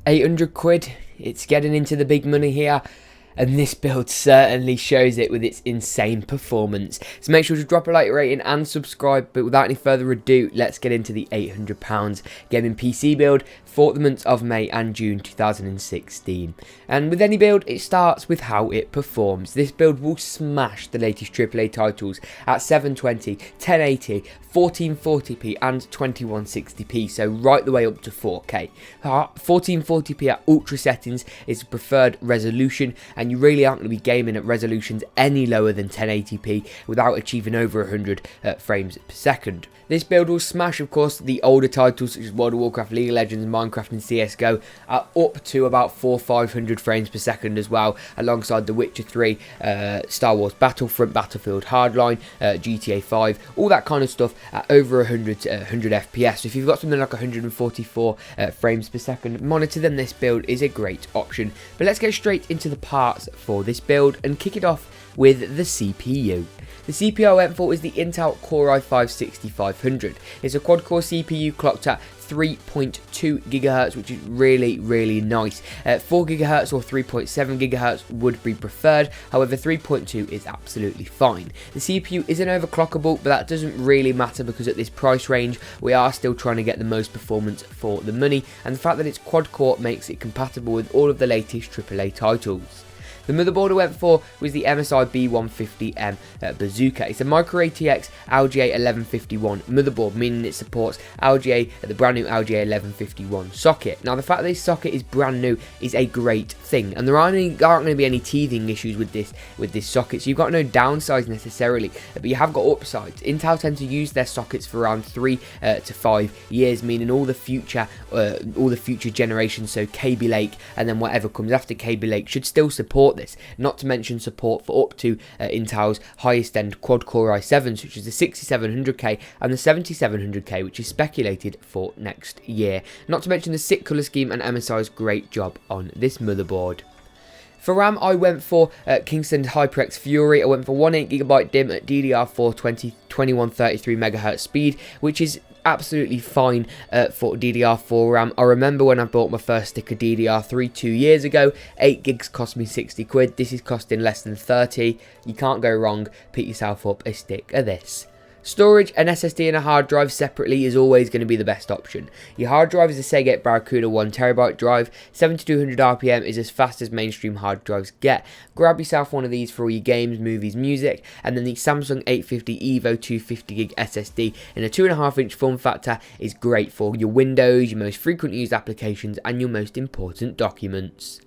800 quid, it's getting into the big money here, and this build certainly shows it with its insane performance. So make sure to drop a like rating and subscribe, but without any further ado, let's get into the £800 gaming PC build for the months of May and June 2016. And with any build, it starts with how it performs. This build will smash the latest AAA titles at 720, 1080, 1440p and 2160p, so right the way up to 4K. 1440p at ultra settings is the preferred resolution, and you really aren't going to be gaming at resolutions any lower than 1080p without achieving over 100 frames per second. This build will smash, of course, the older titles such as World of Warcraft, League of Legends, Minecraft and CSGO at up to about 400-500 frames per second as well, alongside The Witcher 3, Star Wars Battlefront, Battlefield Hardline, GTA 5, all that kind of stuff at over 100 FPS. So if you've got something like 144 frames per second monitor, then this build is a great option. But let's get straight into the parts for this build and kick it off with the CPU. The CPU I went for is the Intel Core i5-6500. It's a quad-core CPU clocked at 3.2 GHz, which is really nice. 4 GHz or 3.7 GHz would be preferred, however 3.2 is absolutely fine. The CPU isn't overclockable, but that doesn't really matter because at this price range we are still trying to get the most performance for the money, and the fact that it's quad-core makes it compatible with all of the latest AAA titles. The motherboard I went for was the MSI B150M Bazooka. It's a Micro ATX LGA 1151 motherboard, meaning it supports the brand new LGA 1151 socket. Now, the fact that this socket is brand new is a great thing, and there aren't going to be any teething issues with this socket, so you've got no downsides necessarily, but you have got upsides. Intel tend to use their sockets for around 3 to 5 years, meaning all the future generations, so Kaby Lake and then whatever comes after Kaby Lake, should still support this, not to mention support for up to Intel's highest end quad-core i7s, such as the 6700K and the 7700K, which is speculated for next year, not to mention the sick colour scheme and MSI's great job on this motherboard. For RAM, I went for Kingston HyperX Fury. I went for 18GB DIMM at DDR4 2133 MHz speed, which is absolutely fine for DDR4 RAM. I remember when I bought my first stick of DDR3 2 years ago, 8 gigs cost me 60 quid. This is costing less than 30. You can't go wrong. Pick yourself up a stick of this. Storage, an SSD and a hard drive separately is always going to be the best option. Your hard drive is a Seagate Barracuda 1TB drive. 7200 RPM is as fast as mainstream hard drives get. Grab yourself one of these for all your games, movies, music, and then the Samsung 850 EVO 250GB SSD in a 2.5-inch form factor is great for your Windows, your most frequent used applications, and your most important documents.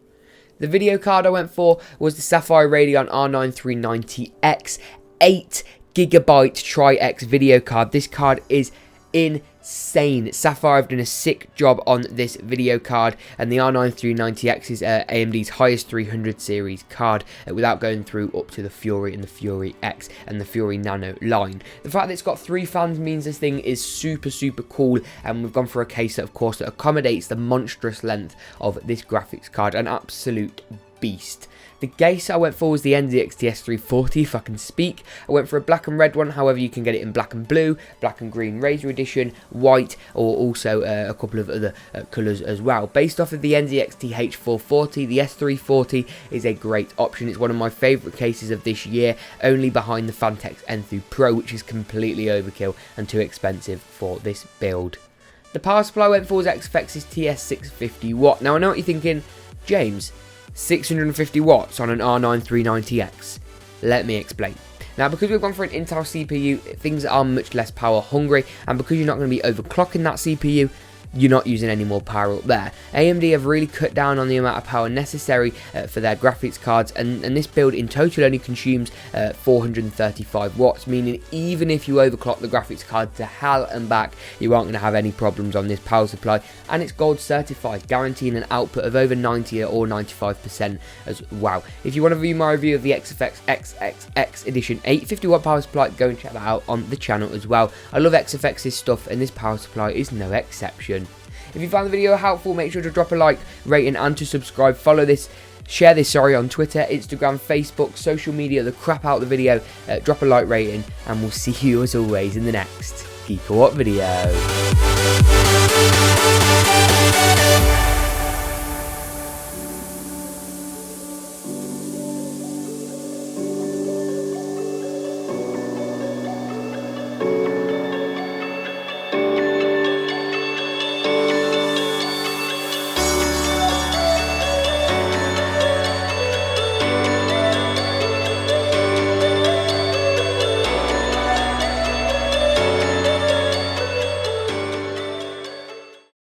The video card I went for was the Sapphire Radeon R9 390X 8GB Tri-X video card. This card is insane. Sapphire have done a sick job on this video card, and the R9 390X is AMD's highest 300 series card without going through up to the Fury and the Fury X and the Fury Nano line. The fact that it's got 3 fans means this thing is super cool, and we've gone for a case that, of course, that accommodates the monstrous length of this graphics card. An absolute beast. The case I went for was the NZXT S340, if I can speak. I went for a black and red one, however you can get it in black and blue, black and green Razor Edition, white, or also a couple of other colours as well. Based off of the NZXT H440, the S340 is a great option. It's one of my favourite cases of this year, only behind the Fantex Enthoo Pro, which is completely overkill and too expensive for this build. The power supply I went for was XFX's TS650W. Now I know what you're thinking, James, 650 watts on an R9 390X. Let me explain. Now, because we've gone for an Intel CPU, things are much less power hungry, and because you're not going to be overclocking that CPU, you're not using any more power up there. AMD have really cut down on the amount of power necessary for their graphics cards, and this build in total only consumes 435 watts, meaning even if you overclock the graphics card to hell and back, you aren't going to have any problems on this power supply, and it's gold certified, guaranteeing an output of over 90 or 95% as well. If you want to view my review of the XFX XXX Edition 850 watt power supply, go and check that out on the channel as well. I love XFX's stuff, and this power supply is no exception. If you found the video helpful, make sure to drop a like, rating, and to subscribe. Follow this, share this, on Twitter, Instagram, Facebook, social media, the crap out of the video. Drop a like rating, and we'll see you as always in the next GeekaWhat video.